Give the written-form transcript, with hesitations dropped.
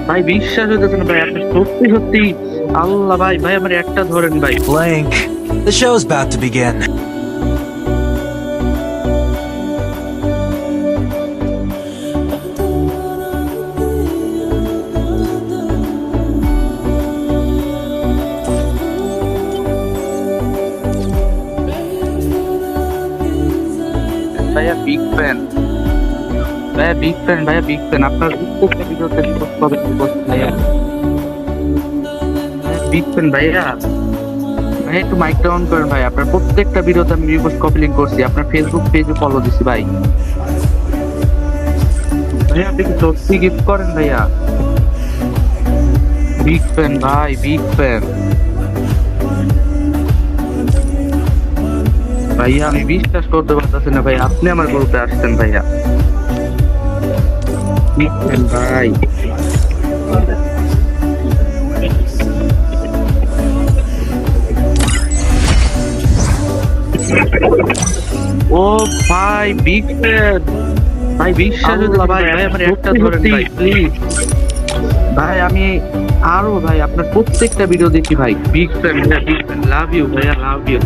ভাই বিশ্বাস হইতেছে না ভাই, আপনি সত্যি সত্যি আল্লাহ ভাই, ভাই আমার একটা ধরেন ভাই। Blank. The show's about to begin. ভাইয়া বিগ ফ্যান, ভাইয়া বিগ ফ্যান, ভাইয়া বিগ ফ্যান, আপনার প্রত্যেকটা ভিডিওতে রিপোস্ট পাবেন, রিপোস্ট ভাইয়া, বিগ ফ্যান ভাইয়া। ভাই একটু মাইকটা অন করেন ভাই, আপনার প্রত্যেকটা ভিডিওতে আমি রিপোস্ট কপি লিংক করছি, আপনার ফেসবুক পেজে ফলো দিছি ভাই। ভাইয়া আপনি কি সত্যি গিফট করেন ভাইয়া? বিগ ফ্যান ভাই, বিগ ফ্যান ভাইয়া, আমি বিশ্বাস করতে পারতেছি না ভাই, আপনি আমার গ্রুপে আসছেন ভাইয়া। বিগ ফ্যান ভাই। ও ভাই বিগ ফ্যান ভাই, বিশ্বাস হইতেছে ভাই, ভাই আমার একটা ধরেন ভাই প্লিজ। ভাই আমি আরো ভাই আপনার প্রত্যেকটা ভিডিও দেখি ভাই, বিগ ফ্যান ভাইয়া, বিগ ফ্যান, লাভ ইউ ভাইয়া, লাভ ইউ।